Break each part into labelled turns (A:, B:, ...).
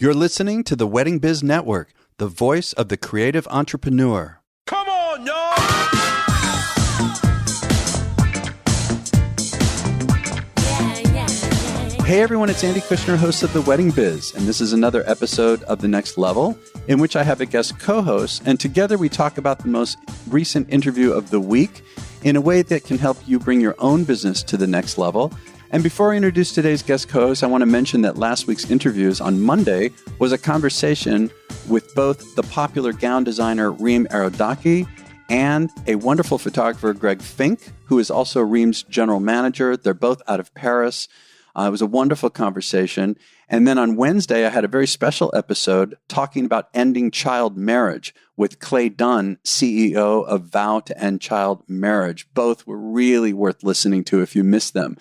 A: You're listening to the Wedding Biz Network, the voice of the creative entrepreneur.
B: Come on, y'all!
A: Hey everyone, it's Andy Kushner, host of The Wedding Biz, and this is another episode of The Next Level, in which I have a guest co-host, and together we talk about the most recent interview of the week in a way that can help you bring your own business to the next level. And before I introduce today's guest co-host, I want to mention that last week's interviews on Monday was a conversation with both the popular gown designer Reem Arodaki and a wonderful photographer, Greg Fink, who is also Reem's general manager. They're both out of Paris. It was a wonderful conversation. And then on Wednesday, I had a very special episode talking about ending child marriage with Clay Dunn, CEO of Vow to End Child Marriage. Both were really worth listening to if you missed them.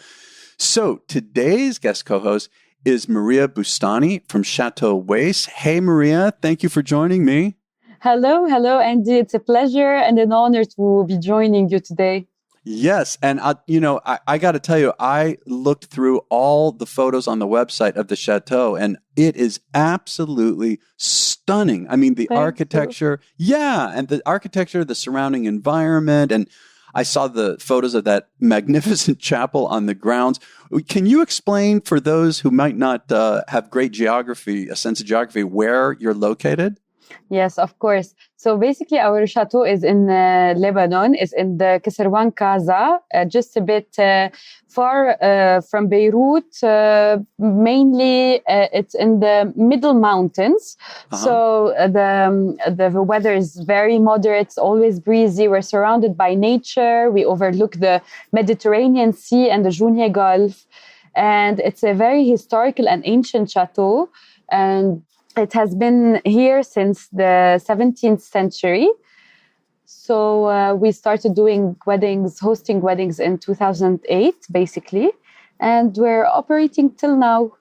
A: So today's guest co-host is Maria Boustany from Chateau Rweiss. Hey, Maria, thank you for joining me.
C: Hello, Andy. It's a pleasure and an honor to be joining you today.
A: Yes. And, I got to tell you, I looked through all the photos on the website of the chateau, and it is absolutely stunning. I mean, the architecture. Yeah. And the architecture, the surrounding environment. And I saw the photos of that magnificent chapel on the grounds. Can you explain for those who might not have great geography, a sense of geography, where you're located?
C: Yes, of course. So basically, our chateau is in Lebanon. It's in the Keserwan Kaza, just a bit far from Beirut. Mainly, it's in the middle mountains. Uh-huh. So the weather is very moderate. It's always breezy. We're surrounded by nature. We overlook the Mediterranean Sea and the Jounieh Gulf. And it's a very historical and ancient chateau. And it has been here since the 17th century. So we started doing weddings, hosting weddings in 2008, basically. And we're operating till now.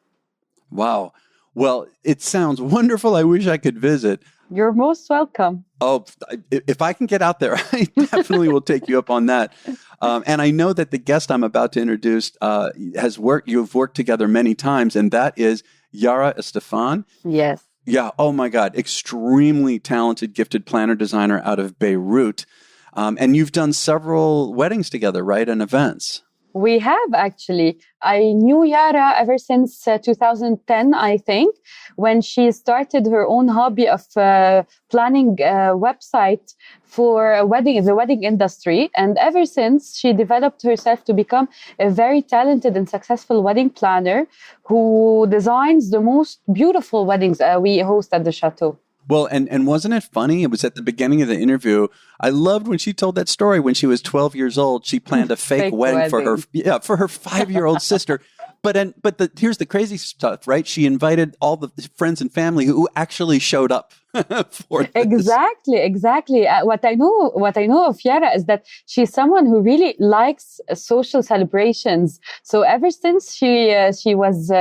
A: Wow. Well, it sounds wonderful. I wish I could visit.
C: You're most welcome.
A: Oh, if I can get out there, I definitely will take you up on that. And I know that the guest I'm about to introduce you've worked together many times, and that is Yara Estephan.
C: Yes.
A: Yeah. Oh my God. Extremely talented, gifted planner designer out of Beirut. And you've done several weddings together, right? And events.
C: We have actually. I knew Yara ever since 2010, I think, when she started her own hobby of planning a website for the wedding industry. And ever since, she developed herself to become a very talented and successful wedding planner who designs the most beautiful weddings we host at the chateau.
A: Well, and wasn't it funny? It was at the beginning of the interview. I loved when she told that story. When she was 12 years old, she planned a fake wedding for her 5-year-old sister. But here's the crazy stuff, right? She invited all the friends and family who actually showed up for this.
C: Exactly. What I know of Yara is that she's someone who really likes social celebrations. So ever since she was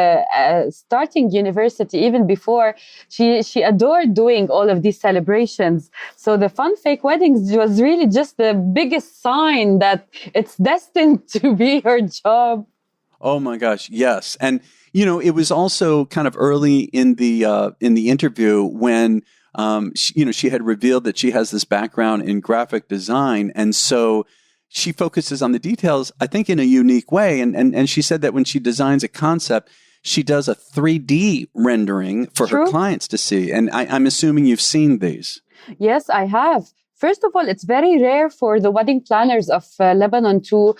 C: starting university, even before, she adored doing all of these celebrations. So the fun fake weddings was really just the biggest sign that it's destined to be her job.
A: Oh my gosh, yes. And it was also kind of early in the interview when she had revealed that she has this background in graphic design, and so she focuses on the details, I think, in a unique way. And she said that when she designs a concept, she does a 3D rendering for her clients to see. And I'm assuming you've seen these.
C: Yes, I have. First of all, it's very rare for the wedding planners of Lebanon to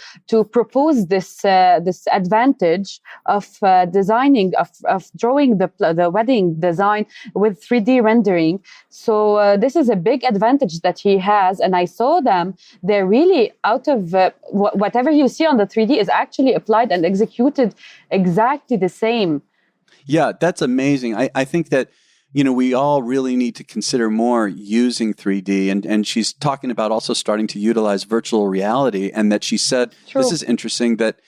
C: propose this advantage of designing, of drawing the wedding design with 3D rendering. So this is a big advantage that he has, and I saw them. They're really out of whatever you see on the 3D is actually applied and executed exactly the same.
A: Yeah, that's amazing. I think that we all really need to consider more using 3D. And she's talking about also starting to utilize virtual reality. And that she said, this is interesting, that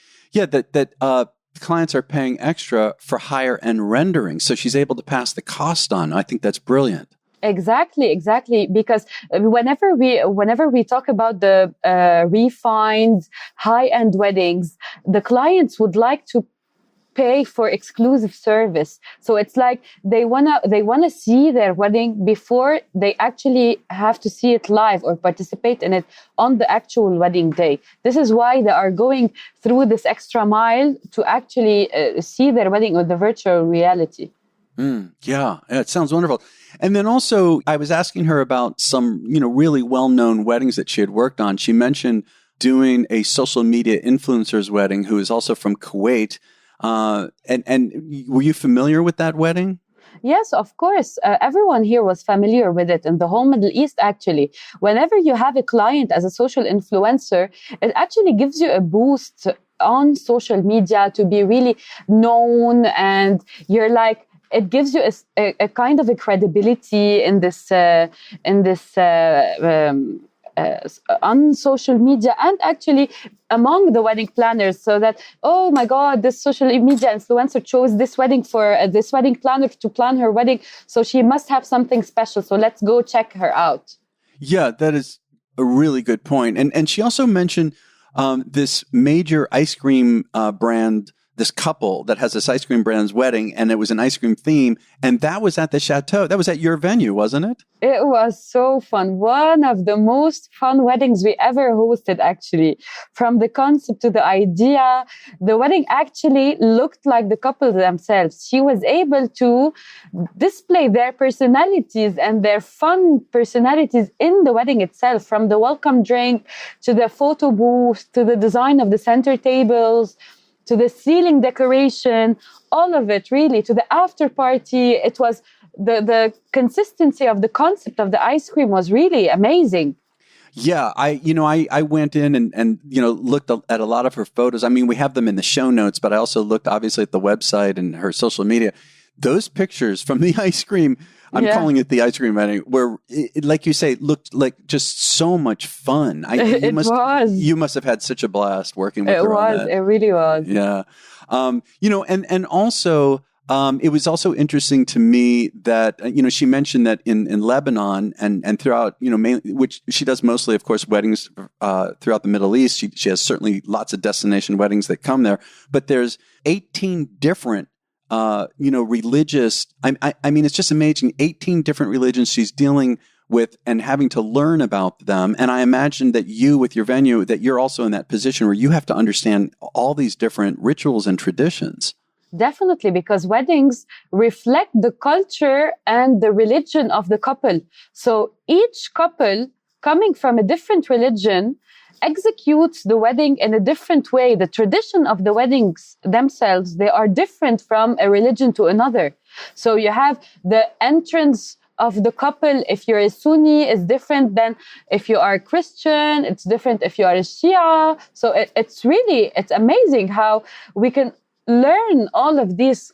A: clients are paying extra for higher end rendering. So she's able to pass the cost on. I think that's brilliant.
C: Exactly. Because whenever we talk about the refined high-end weddings, the clients would like to pay for exclusive service. So it's like they wanna see their wedding before they actually have to see it live or participate in it on the actual wedding day. This is why they are going through this extra mile to actually see their wedding with the virtual reality.
A: Yeah, it sounds wonderful. And then also, I was asking her about some, really well-known weddings that she had worked on. She mentioned doing a social media influencer's wedding who is also from Kuwait. And were you familiar with that wedding?
C: Yes, of course. Everyone here was familiar with it in the whole Middle East, actually. Whenever you have a client as a social influencer, it actually gives you a boost on social media to be really known, and you're like, it gives you a kind of a credibility in this on social media and actually among the wedding planners, so that, oh my God, this social media influencer chose this wedding for this wedding planner to plan her wedding, so she must have something special. So let's go check her out.
A: Yeah, that is a really good point. And she also mentioned this major ice cream brand, this couple that has this ice cream brand's wedding, and it was an ice cream theme, and that was at the Chateau. That was at your venue, wasn't it?
C: It was so fun. One of the most fun weddings we ever hosted, actually. From the concept to the idea, the wedding actually looked like the couple themselves. She was able to display their personalities and their fun personalities in the wedding itself, from the welcome drink to the photo booth to the design of the center tables, to the ceiling decoration, all of it really, to the after party. It was the consistency of the concept of the ice cream was really amazing.
A: Yeah, I went in and looked at a lot of her photos. I mean, we have them in the show notes, but I also looked obviously at the website and her social media. Those pictures from the ice cream, I'm calling it the ice cream wedding, where, like you say, looked like just so much fun.
C: It was.
A: You must have had such a blast working with her on that.
C: It really was.
A: Yeah. And also, it was also interesting to me that, she mentioned that in Lebanon and throughout, mainly, which she does mostly, of course, weddings throughout the Middle East. She has certainly lots of destination weddings that come there, but there's 18 different religious, I mean, it's just amazing. 18 different religions she's dealing with and having to learn about them. And I imagine that you, with your venue, that you're also in that position where you have to understand all these different rituals and traditions.
C: Definitely, because weddings reflect the culture and the religion of the couple. So each couple coming from a different religion executes the wedding in a different way. The tradition of the weddings themselves, they are different from a religion to another. So you have the entrance of the couple. If you're a Sunni, is different than if you are a Christian. It's different if you are a Shia. So it's amazing how we can learn all of these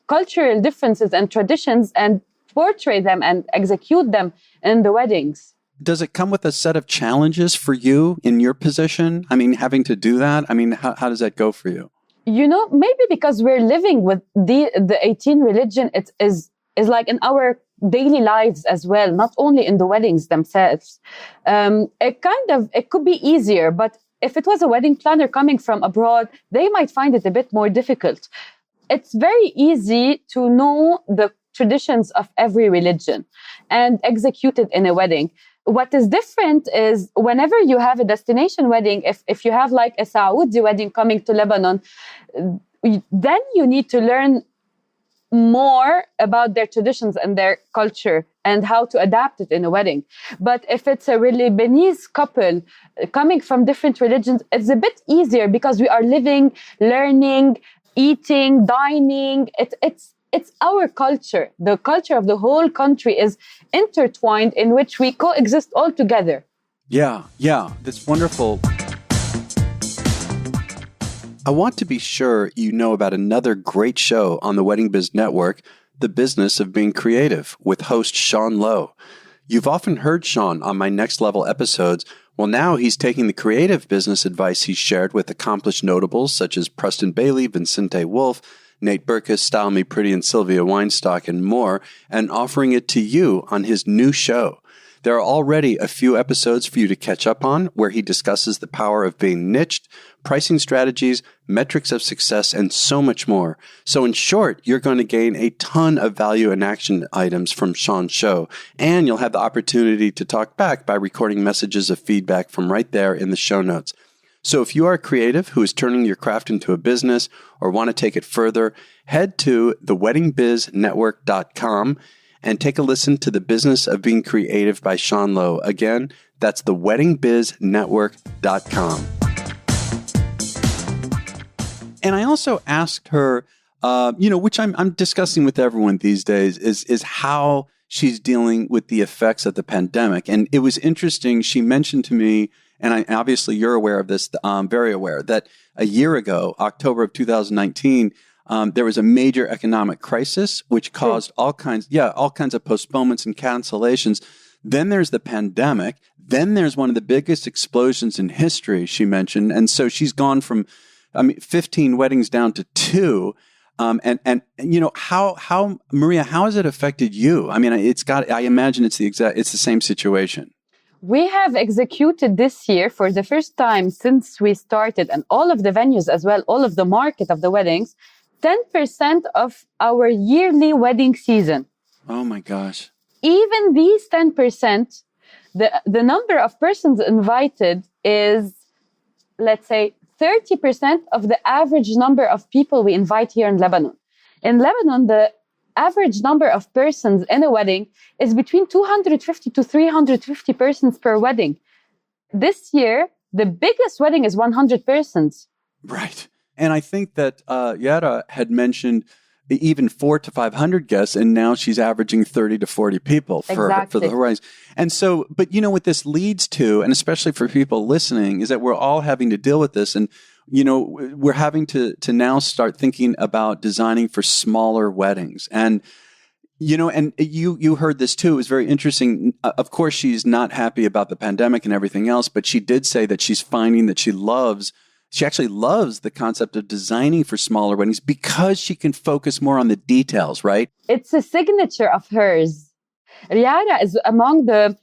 C: cultural differences and traditions and portray them and execute them in the weddings.
A: Does it come with a set of challenges for you in your position? I mean, having to do that? I mean, how does that go for you?
C: Maybe because we're living with the 18 religion, it is like in our daily lives as well, not only in the weddings themselves. It could be easier, but if it was a wedding planner coming from abroad, they might find it a bit more difficult. It's very easy to know the traditions of every religion and execute it in a wedding. What is different is whenever you have a destination wedding, if you have like a Saudi wedding coming to Lebanon, then you need to learn more about their traditions and their culture and how to adapt it in a wedding. But if it's a Lebanese couple coming from different religions, it's a bit easier because we are living, learning, eating, dining. It's our culture. The culture of the whole country is intertwined, in which we coexist all together.
A: Yeah, that's wonderful. I want to be sure you know about another great show on the Wedding Biz Network, The Business of Being Creative, with host Sean Lowe. You've often heard Sean on my Next Level episodes. Well, now he's taking the creative business advice he's shared with accomplished notables such as Preston Bailey, Vincente Wolf, Nate Berkus, Style Me Pretty, and Sylvia Weinstock, and more, and offering it to you on his new show. There are already a few episodes for you to catch up on where he discusses the power of being niched, pricing strategies, metrics of success, and so much more. So in short, you're going to gain a ton of value and action items from Sean's show, and you'll have the opportunity to talk back by recording messages of feedback from right there in the show notes. So if you are a creative who is turning your craft into a business or want to take it further, head to theweddingbiznetwork.com and take a listen to The Business of Being Creative by Sean Lowe. Again, that's theweddingbiznetwork.com. And I also asked her, which I'm discussing with everyone these days, is how she's dealing with the effects of the pandemic. And it was interesting. She mentioned to me, and obviously you're aware of this, very aware, that a year ago, October of 2019, there was a major economic crisis, which caused all kinds of postponements and cancellations. Then there's the pandemic. Then there's one of the biggest explosions in history, she mentioned. And so she's gone from 15 weddings down to 2. How Maria, how has it affected you? I mean, I imagine it's the same situation.
C: We have executed this year for the first time since we started, and all of the venues as well, all of the market of the weddings, 10% of our yearly wedding season.
A: Oh my gosh.
C: Even these 10%, the number of persons invited is, let's say, 30% of the average number of people we invite here in Lebanon. In Lebanon, the average number of persons in a wedding is between 250 to 350 persons per wedding. This year, the biggest wedding is 100 persons.
A: Right. And I think that Yara had mentioned even 400 to 500 guests, and now she's averaging 30 to 40 people for the Rweiss. And so, but what this leads to, and especially for people listening, is that we're all having to deal with this. And, we're having to now start thinking about designing for smaller weddings. And, and you heard this too. It was very interesting. Of course, she's not happy about the pandemic and everything else, but she did say that she's finding that she actually loves the concept of designing for smaller weddings because she can focus more on the details, right?
C: It's a signature of hers. Yara is among the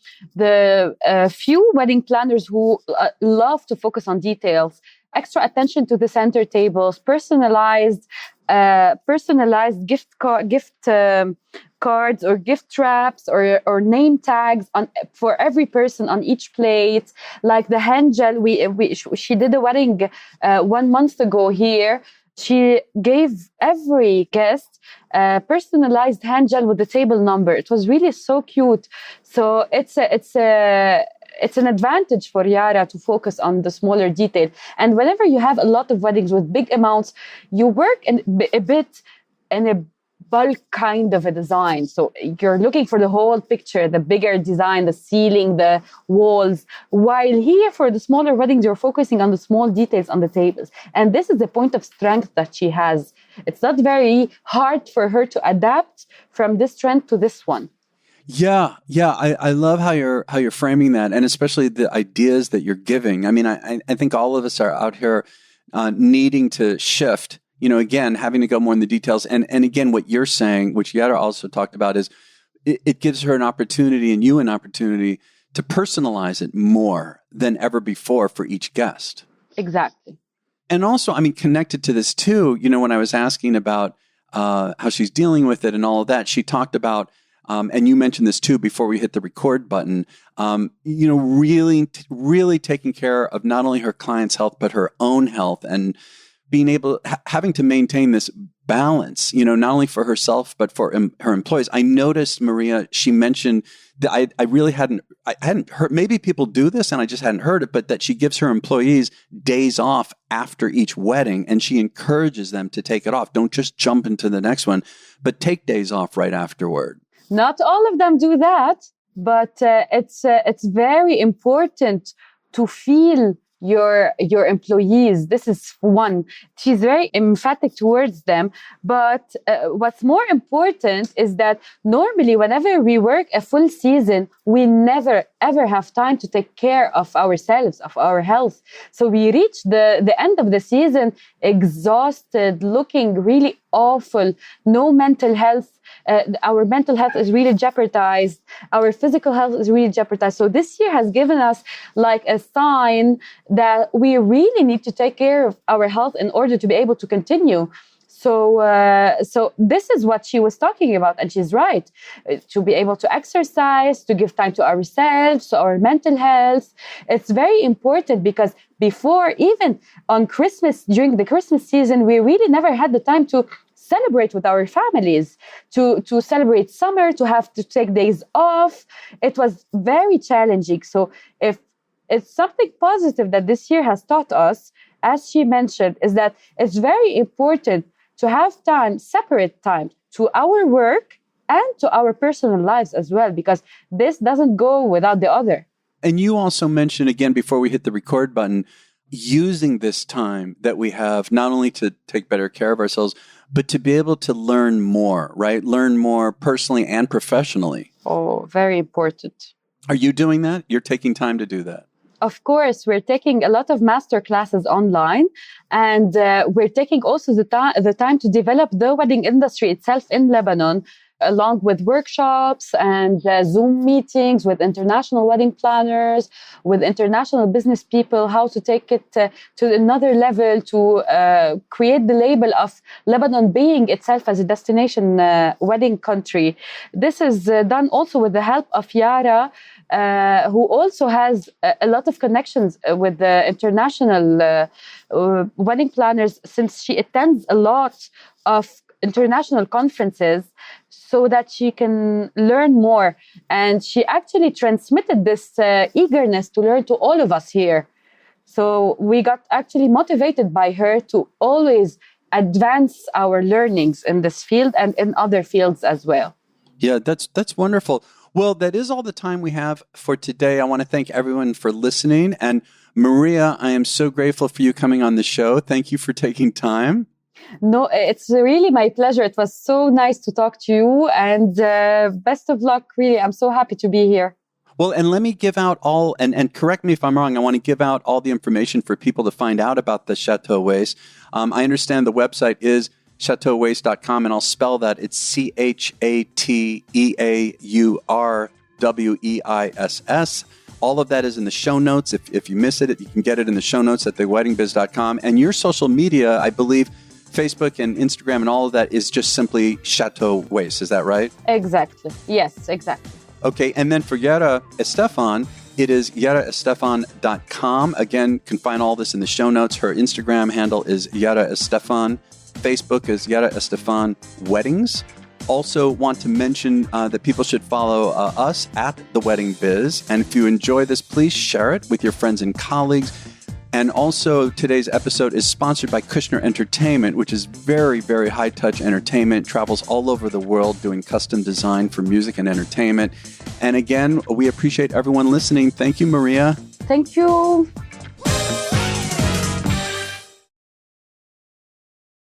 C: few wedding planners who love to focus on details, extra attention to the center tables, personalized gift cards or gift wraps or name tags for every person on each plate, like the hand gel. She did a wedding 1 month ago here. She gave every guest a personalized hand gel with the table number. It was really so cute. So it's an advantage for Yara to focus on the smaller detail. And whenever you have a lot of weddings with big amounts, you work a bit in a bulk kind of a design. So you're looking for the whole picture, the bigger design, the ceiling, the walls. While here for the smaller weddings, you're focusing on the small details on the tables. And this is a point of strength that she has. It's not very hard for her to adapt from this trend to this one.
A: Yeah. I love how you're framing that, and especially the ideas that you're giving. I mean, I think all of us are out here needing to shift. Again, having to go more in the details, and again, what you're saying, which Yara also talked about, is it gives her an opportunity and you an opportunity to personalize it more than ever before for each guest.
C: Exactly.
A: And also, I mean, connected to this too. When I was asking about how she's dealing with it and all of that, she talked about. And you mentioned this too before we hit the record button, really taking care of not only her client's health, but her own health, and being having to maintain this balance, not only for herself, but for her employees. I noticed, Maria, she mentioned that I hadn't heard, maybe people do this and I just hadn't heard it, but that she gives her employees days off after each wedding, and she encourages them to take it off. Don't just jump into the next one, but take days off right afterward.
C: Not all of them do that, but it's very important to feel your employees. This is one. She's very emphatic towards them. But what's more important is that normally whenever we work a full season, we never, ever have time to take care of ourselves, of our health. So we reach the end of the season exhausted, looking really awful, no mental health. Our mental health is really jeopardized. Our physical health is really jeopardized. So this year has given us like a sign that we really need to take care of our health in order to be able to continue. So this is what she was talking about, and she's right. To be able to exercise, to give time to ourselves, to our mental health. It's very important because before, even on Christmas, during the Christmas season, we really never had the time to celebrate with our families, to celebrate summer, to have to take days off. It was very challenging. So if it's something positive that this year has taught us, as she mentioned, is that it's very important to have time, separate time to our work and to our personal lives as well, because this doesn't go without the other.
A: And you also mentioned, again, before we hit the record button, using this time that we have not only to take better care of ourselves, but to be able to learn more, right? Learn more personally and professionally.
C: Oh, very important.
A: Are you doing that? You're taking time to do that?
C: Of course, we're taking a lot of master classes online, and we're taking also the time to develop the wedding industry itself in Lebanon, along with workshops and Zoom meetings with international wedding planners, with international business people, how to take it to another level, to create the label of Lebanon being itself as a destination wedding country. This is done also with the help of Yara, who also has a lot of connections with the international wedding planners, since she attends a lot of international conferences, so that she can learn more. And she actually transmitted this eagerness to learn to all of us here. So we got actually motivated by her to always advance our learnings in this field and in other fields as well.
A: Yeah, that's wonderful. Well, that is all the time we have for today. I want to thank everyone for listening. And Maria, I am so grateful for you coming on the show. Thank you for taking time.
C: No, it's really my pleasure. It was so nice to talk to you, and best of luck. Really, I'm so happy to be here.
A: Well, and let me give out all, and correct me if I'm wrong, I want to give out all the information for people to find out about the Chateau Rweiss. I understand the website is chateaurweiss.com, and I'll spell that. It's CHATEAURWEISS. All of that is in the show notes. If you miss it, you can get it in the show notes at theweddingbiz.com. And your social media, I believe, Facebook and Instagram and all of that is just simply Chateau Rweiss. Is that right?
C: Exactly. Yes, exactly.
A: Okay. And then for Yara Estephan, it is yaraestephan.com. Again, you can find all this in the show notes. Her Instagram handle is Yara Estephan. Facebook is Yara Estephan Weddings. Also want to mention that people should follow us at The Wedding Biz. And if you enjoy this, please share it with your friends and colleagues. And also, today's episode is sponsored by Kushner Entertainment, which is very, very high-touch entertainment, travels all over the world doing custom design for music and entertainment. And again, we appreciate everyone listening. Thank you, Maria.
C: Thank you.